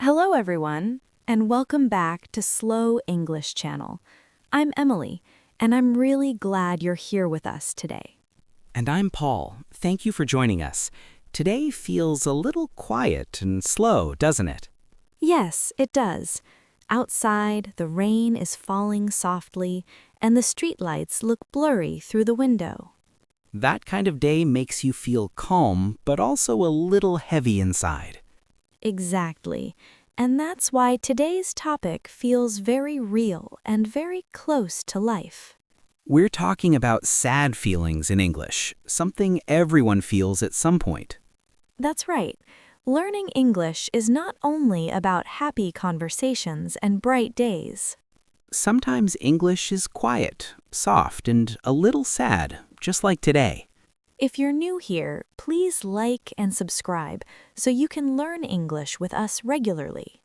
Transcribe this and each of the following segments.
Hello, everyone, and welcome back to Slow English Channel. I'm Emily, and I'm really glad you're here with us today. And I'm Paul. Thank you for joining us. Today feels a little quiet and slow, doesn't it? Yes, it does. Outside, the rain is falling softly, and the streetlights look blurry through the window. That kind of day makes you feel calm, but also a little heavy inside. Exactly. And that's why today's topic feels very real and very close to life. We're talking about sad feelings in English, something everyone feels at some point. That's right. Learning English is not only about happy conversations and bright days. Sometimes English is quiet, soft, and a little sad, just like today. If you're new here, please like and subscribe so you can learn English with us regularly.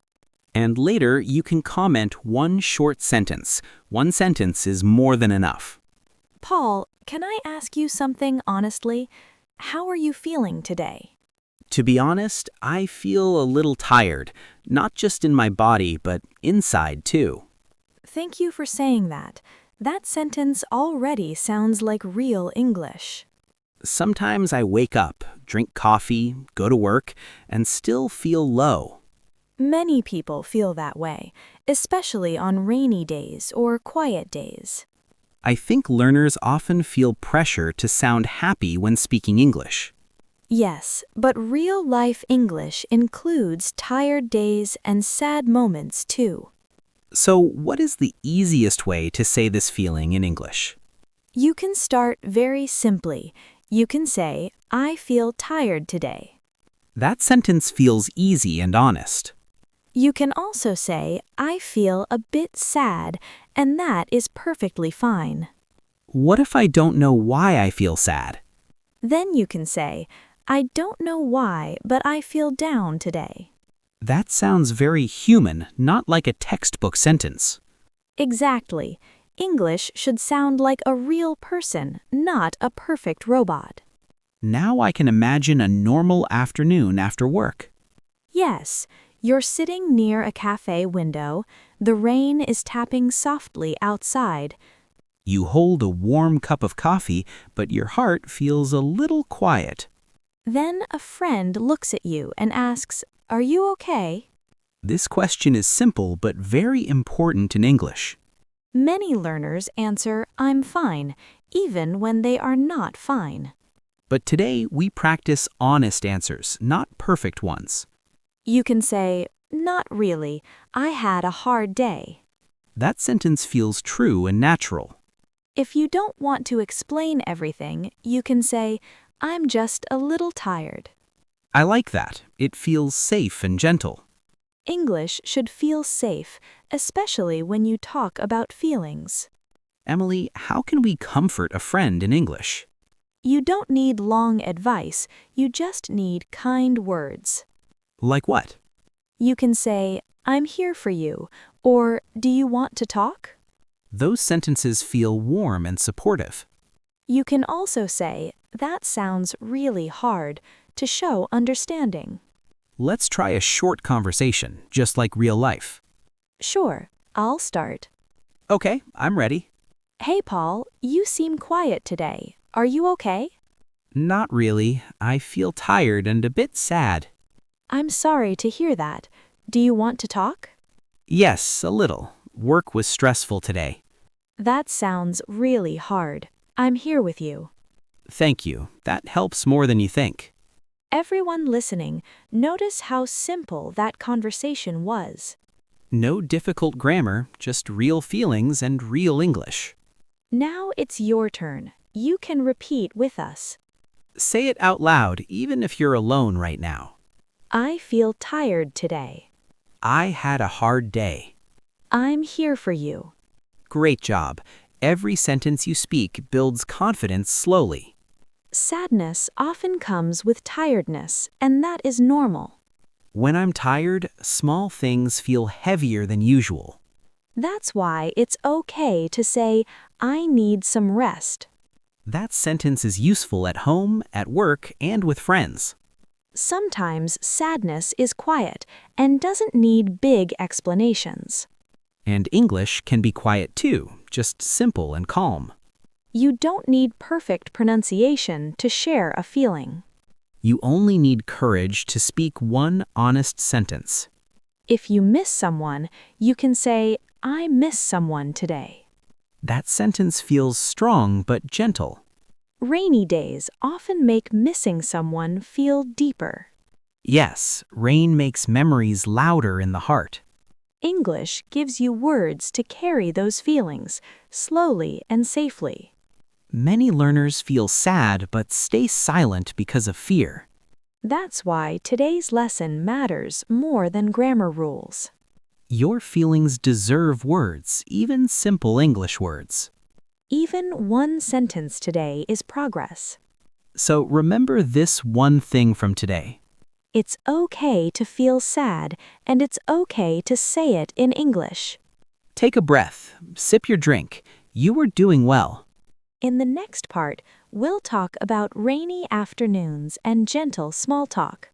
And later, you can comment one short sentence. One sentence is more than enough. Paul, can I ask you something honestly? How are you feeling today? To be honest, I feel a little tired, not just in my body, but inside too. Thank you for saying that. That sentence already sounds like real English. Sometimes I wake up, drink coffee, go to work, and still feel low. Many people feel that way, especially on rainy days or quiet days. I think learners often feel pressure to sound happy when speaking English. Yes, but real-life English includes tired days and sad moments too. So, what is the easiest way to say this feeling in English? You can start very simply. You can say, I feel tired today. That sentence feels easy and honest. You can also say, I feel a bit sad, and that is perfectly fine. What if I don't know why I feel sad? Then you can say, I don't know why, but I feel down today. That sounds very human, not like a textbook sentence. Exactly. English should sound like a real person, not a perfect robot. Now I can imagine a normal afternoon after work. Yes, you're sitting near a cafe window, the rain is tapping softly outside. You hold a warm cup of coffee, but your heart feels a little quiet. Then a friend looks at you and asks, Are you okay? This question is simple but very important in English. Many learners answer, I'm fine, even when they are not fine. But today we practice honest answers, not perfect ones. You can say, Not really, I had a hard day. That sentence feels true and natural. If you don't want to explain everything, you can say, I'm just a little tired. I like that. It feels safe and gentle. English should feel safe, especially when you talk about feelings. Emily, how can we comfort a friend in English? You don't need long advice, you just need kind words. Like what? You can say, I'm here for you, or do you want to talk? Those sentences feel warm and supportive. You can also say, that sounds really hard, to show understanding. Let's try a short conversation, just like real life. Sure, I'll start. Okay, I'm ready. Hey Paul, you seem quiet today. Are you okay? Not really. I feel tired and a bit sad. I'm sorry to hear that. Do you want to talk? Yes, a little. Work was stressful today. That sounds really hard. I'm here with you. Thank you. That helps more than you think. Everyone listening, notice how simple that conversation was. No difficult grammar, just real feelings and real English. Now it's your turn. You can repeat with us. Say it out loud, even if you're alone right now. I feel tired today. I had a hard day. I'm here for you. Great job. Every sentence you speak builds confidence slowly. Sadness often comes with tiredness, and that is normal. When I'm tired, small things feel heavier than usual. That's why it's okay to say, I need some rest. That sentence is useful at home, at work, and with friends. Sometimes sadness is quiet and doesn't need big explanations. And English can be quiet too, just simple and calm. You don't need perfect pronunciation to share a feeling. You only need courage to speak one honest sentence. If you miss someone, you can say, I miss someone today. That sentence feels strong but gentle. Rainy days often make missing someone feel deeper. Yes, rain makes memories louder in the heart. English gives you words to carry those feelings slowly and safely. Many learners feel sad but stay silent because of fear. That's why today's lesson matters more than grammar rules. Your feelings deserve words, even simple English words. Even one sentence today is progress. So remember this one thing from today. It's okay to feel sad, and it's okay to say it in English. Take a breath, sip your drink. You are doing well. In the next part, we'll talk about rainy afternoons and gentle small talk.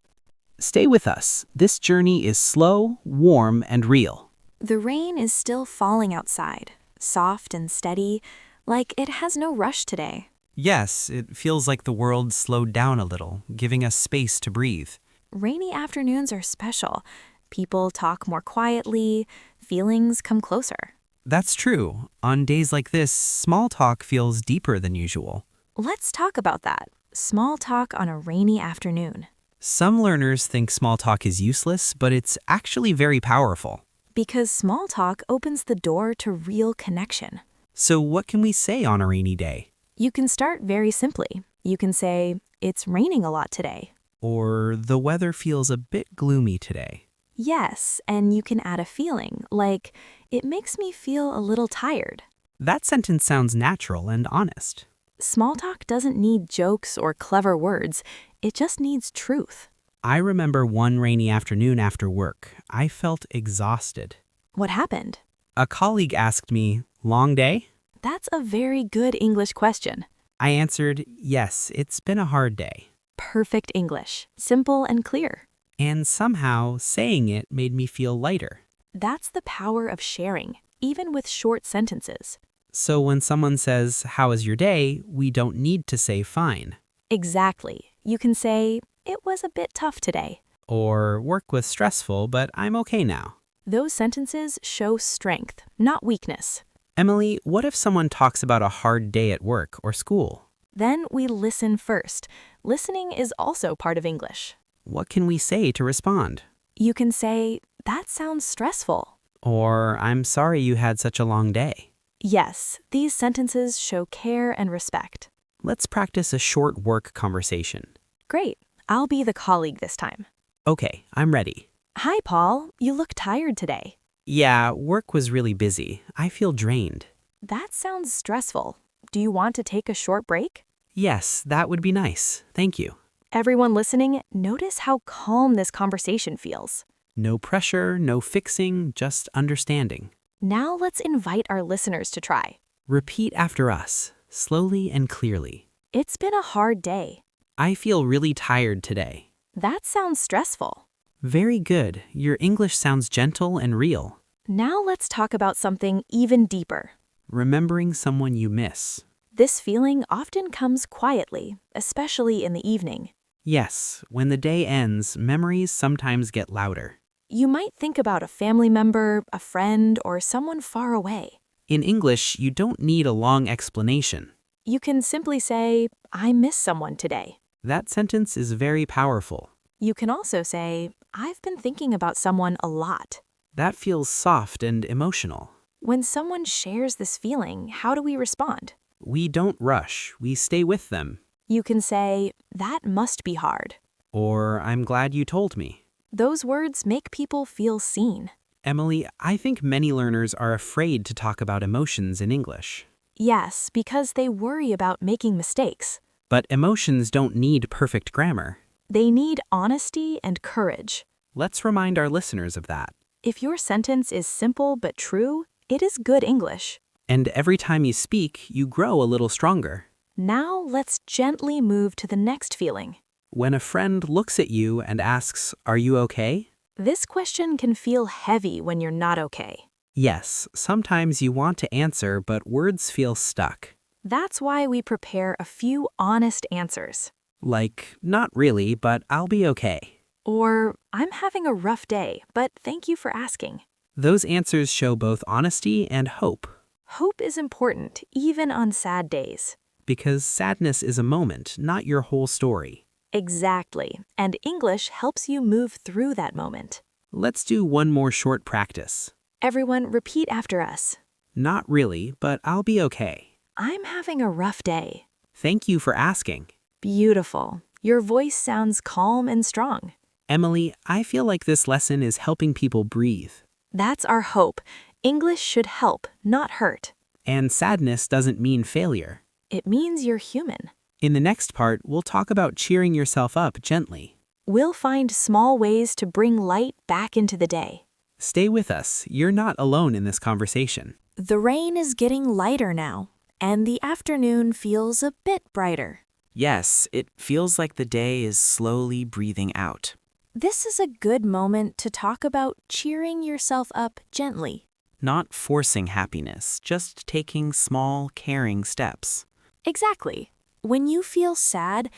Stay with us. This journey is slow, warm, and real. The rain is still falling outside, soft and steady, like it has no rush today. Yes, it feels like the world slowed down a little, giving us space to breathe. Rainy afternoons are special. People talk more quietly, feelings come closer. That's true. On days like this, small talk feels deeper than usual. Let's talk about that. Small talk on a rainy afternoon. Some learners think small talk is useless, but it's actually very powerful. Because small talk opens the door to real connection. So what can we say on a rainy day? You can start very simply. You can say, it's raining a lot today. Or the weather feels a bit gloomy today. Yes, and you can add a feeling, like, it makes me feel a little tired. That sentence sounds natural and honest. Small talk doesn't need jokes or clever words. It just needs truth. I remember one rainy afternoon after work. I felt exhausted. What happened? A colleague asked me, "Long day?" That's a very good English question. I answered, "Yes, it's been a hard day." Perfect English, simple and clear. And somehow, saying it made me feel lighter. That's the power of sharing, even with short sentences. So when someone says, "How was your day?" we don't need to say fine. Exactly. You can say, it was a bit tough today. Or work was stressful, but I'm okay now. Those sentences show strength, not weakness. Emily, what if someone talks about a hard day at work or school? Then we listen first. Listening is also part of English. What can we say to respond? You can say, that sounds stressful. Or, "I'm sorry you had such a long day." Yes, these sentences show care and respect. Let's practice a short work conversation. Great. I'll be the colleague this time. Okay, I'm ready. Hi, Paul. You look tired today. Yeah, work was really busy. I feel drained. That sounds stressful. Do you want to take a short break? Yes, that would be nice. Thank you. Everyone listening, notice how calm this conversation feels. No pressure, no fixing, just understanding. Now let's invite our listeners to try. Repeat after us, slowly and clearly. It's been a hard day. I feel really tired today. That sounds stressful. Very good. Your English sounds gentle and real. Now let's talk about something even deeper. Remembering someone you miss. This feeling often comes quietly, especially in the evening. Yes, when the day ends, memories sometimes get louder. You might think about a family member, a friend, or someone far away. In English, you don't need a long explanation. You can simply say, I miss someone today. That sentence is very powerful. You can also say, I've been thinking about someone a lot. That feels soft and emotional. When someone shares this feeling, how do we respond? We don't rush, we stay with them. You can say, that must be hard. Or, "I'm glad you told me." Those words make people feel seen. Emily, I think many learners are afraid to talk about emotions in English. Yes, because they worry about making mistakes. But emotions don't need perfect grammar. They need honesty and courage. Let's remind our listeners of that. If your sentence is simple but true, it is good English. And every time you speak, you grow a little stronger. Now let's gently move to the next feeling. When a friend looks at you and asks, "Are you okay?" This question can feel heavy when you're not okay. Yes, sometimes you want to answer, but words feel stuck. That's why we prepare a few honest answers. Like, "Not really, but I'll be okay." Or, I'm having a rough day, but thank you for asking. Those answers show both honesty and hope, Hope is important, even on sad days. because sadness is a moment, not your whole story. Exactly, and English helps you move through that moment. Let's do one more short practice. Everyone, repeat after us. Not really, but I'll be okay. I'm having a rough day. Thank you for asking. Beautiful. Your voice sounds calm and strong. Emily, I feel like this lesson is helping people breathe. That's our hope. English should help, not hurt. And sadness doesn't mean failure. It means you're human. In the next part, we'll talk about cheering yourself up gently. We'll find small ways to bring light back into the day. Stay with us. You're not alone in this conversation. The rain is getting lighter now, and the afternoon feels a bit brighter. Yes, it feels like the day is slowly breathing out. This is a good moment to talk about cheering yourself up gently. Not forcing happiness, just taking small, caring steps. Exactly. When you feel sad,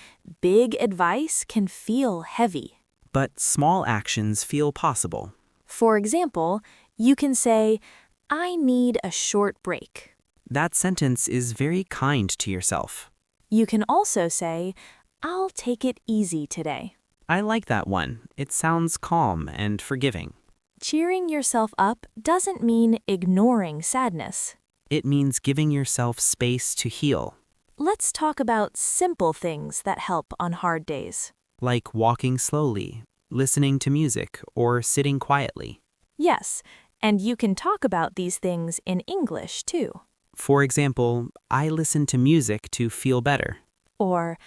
big advice can feel heavy. But small actions feel possible. For example, you can say, I need a short break. That sentence is very kind to yourself. You can also say, I'll take it easy today. I like that one. It sounds calm and forgiving. Cheering yourself up doesn't mean ignoring sadness. It means giving yourself space to heal, Let's talk about simple things that help on hard days. like walking slowly, listening to music, or sitting quietly. Yes, and you can talk about these things in English too. For example, I listen to music to feel better. Or,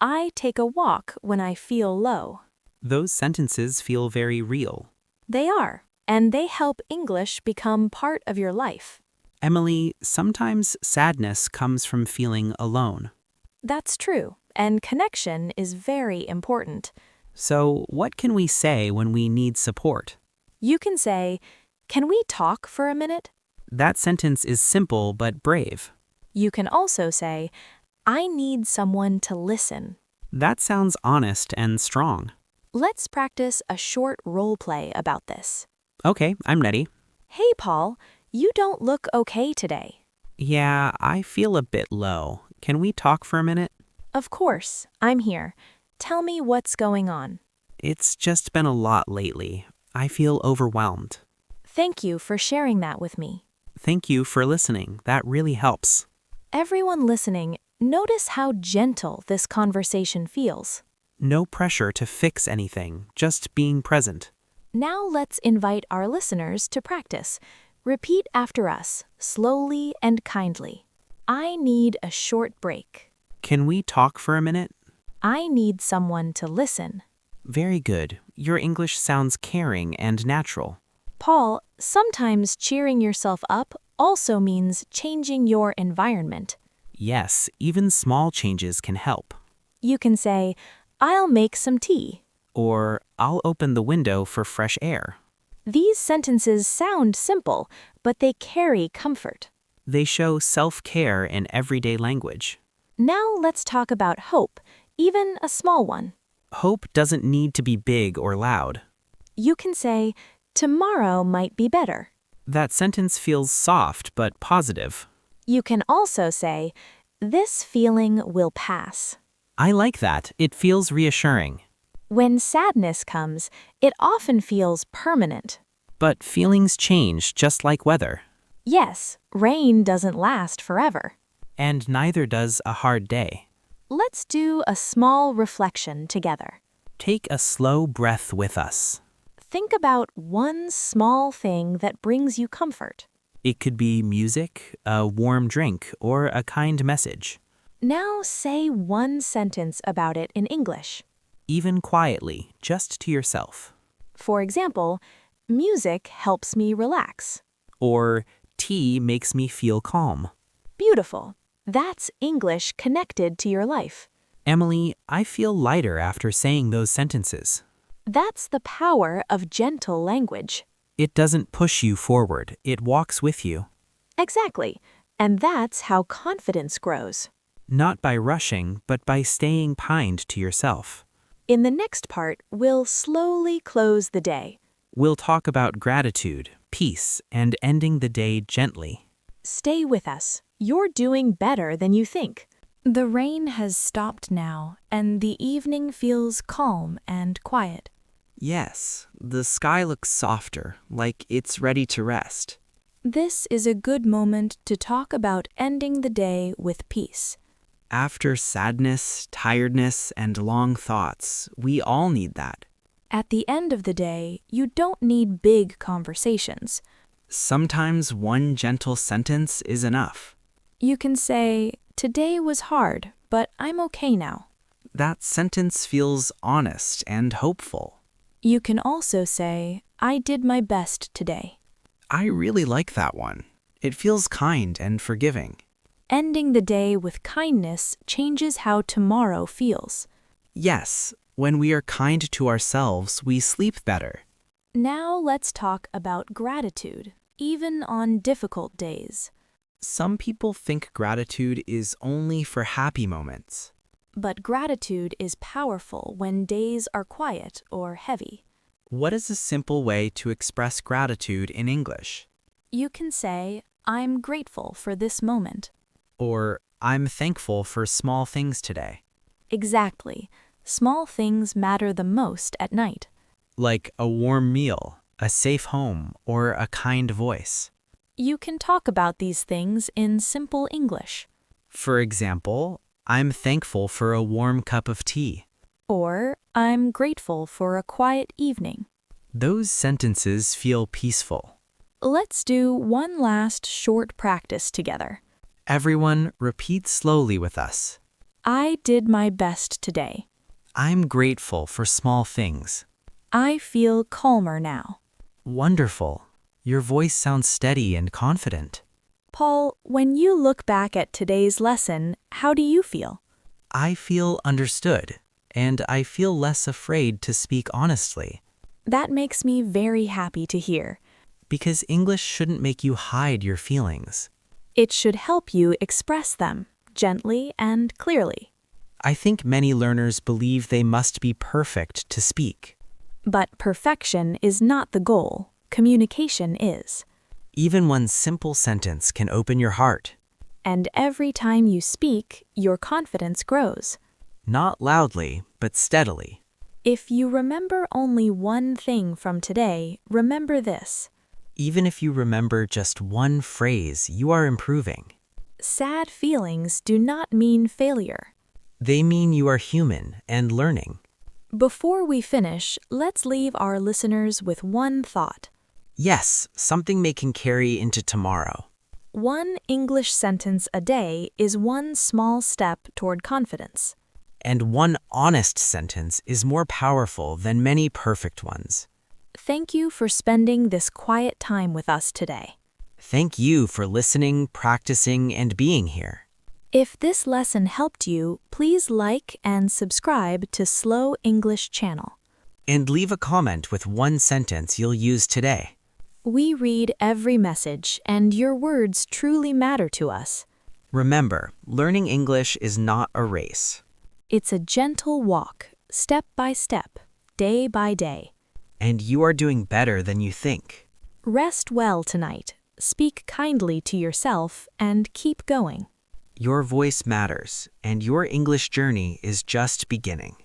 I take a walk when I feel low. Those sentences feel very real. They are, and they help English become part of your life. Emily, sometimes sadness comes from feeling alone. That's true, and connection is very important. So, what can we say when we need support? You can say, can we talk for a minute? That sentence is simple but brave. You can also say, I need someone to listen. That sounds honest and strong. Let's practice a short role play about this. Okay, I'm ready. Hey, Paul, you don't look okay today. Yeah, I feel a bit low. Can we talk for a minute? Of course, I'm here. Tell me what's going on. It's just been a lot lately. I feel overwhelmed. Thank you for sharing that with me. Thank you for listening. That really helps. Everyone listening, notice how gentle this conversation feels. No pressure to fix anything, just being present. Now let's invite our listeners to practice. Repeat after us, slowly and kindly. I need a short break. Can we talk for a minute? I need someone to listen. Very good. Your English sounds caring and natural. Paul, sometimes cheering yourself up also means changing your environment. Yes, even small changes can help. You can say, I'll make some tea. Or, I'll open the window for fresh air. These sentences sound simple, but they carry comfort. They show self-care in everyday language. Now let's talk about hope, even a small one. Hope doesn't need to be big or loud. You can say, tomorrow might be better. That sentence feels soft but positive. You can also say, this feeling will pass. I like that. It feels reassuring. When sadness comes, it often feels permanent. But feelings change just like weather. Yes, rain doesn't last forever. And neither does a hard day. Let's do a small reflection together. Take a slow breath with us. Think about one small thing that brings you comfort. It could be music, a warm drink, or a kind message. Now say one sentence about it in English. Even quietly, just to yourself. For example, music helps me relax. Or tea makes me feel calm. Beautiful. That's English connected to your life. Emily, I feel lighter after saying those sentences. That's the power of gentle language. It doesn't push you forward, it walks with you. Exactly. And that's how confidence grows. Not by rushing, but by staying kind to yourself. In the next part, we'll slowly close the day. We'll talk about gratitude, peace, and ending the day gently. Stay with us. You're doing better than you think. The rain has stopped now, and the evening feels calm and quiet. Yes, the sky looks softer, like it's ready to rest. This is a good moment to talk about ending the day with peace. After sadness, tiredness, and long thoughts, we all need that. At the end of the day, you don't need big conversations. Sometimes one gentle sentence is enough. You can say, "Today was hard, but I'm okay now." That sentence feels honest and hopeful. You can also say, "I did my best today." I really like that one. It feels kind and forgiving. Ending the day with kindness changes how tomorrow feels. Yes, when we are kind to ourselves, we sleep better. Now let's talk about gratitude, even on difficult days. Some people think gratitude is only for happy moments. But gratitude is powerful when days are quiet or heavy. What is a simple way to express gratitude in English? You can say, "I'm grateful for this moment." Or, I'm thankful for small things today. Exactly. Small things matter the most at night. Like a warm meal, a safe home, or a kind voice. You can talk about these things in simple English. For example, I'm thankful for a warm cup of tea. Or, "I'm grateful for a quiet evening." Those sentences feel peaceful. Let's do one last short practice together. Everyone, repeat slowly with us. I did my best today. I'm grateful for small things. I feel calmer now. Wonderful. Your voice sounds steady and confident. Paul, when you look back at today's lesson, how do you feel? I feel understood, and I feel less afraid to speak honestly. That makes me very happy to hear. Because English shouldn't make you hide your feelings. It should help you express them gently and clearly. I think many learners believe they must be perfect to speak. But perfection is not the goal. Communication is. Even one simple sentence can open your heart. And every time you speak, your confidence grows. Not loudly, but steadily. If you remember only one thing from today, remember this. Even if you remember just one phrase, you are improving. Sad feelings do not mean failure. They mean you are human and learning. Before we finish, let's leave our listeners with one thought. Yes, something they can carry into tomorrow. One English sentence a day is one small step toward confidence. And one honest sentence is more powerful than many perfect ones. Thank you for spending this quiet time with us today. Thank you for listening, practicing, and being here. If this lesson helped you, please like and subscribe to Slow English channel. And leave a comment with one sentence you'll use today. We read every message, and your words truly matter to us. Remember, learning English is not a race. It's a gentle walk, step by step, day by day. And you are doing better than you think. Rest well tonight, speak kindly to yourself, and keep going. Your voice matters, and your English journey is just beginning.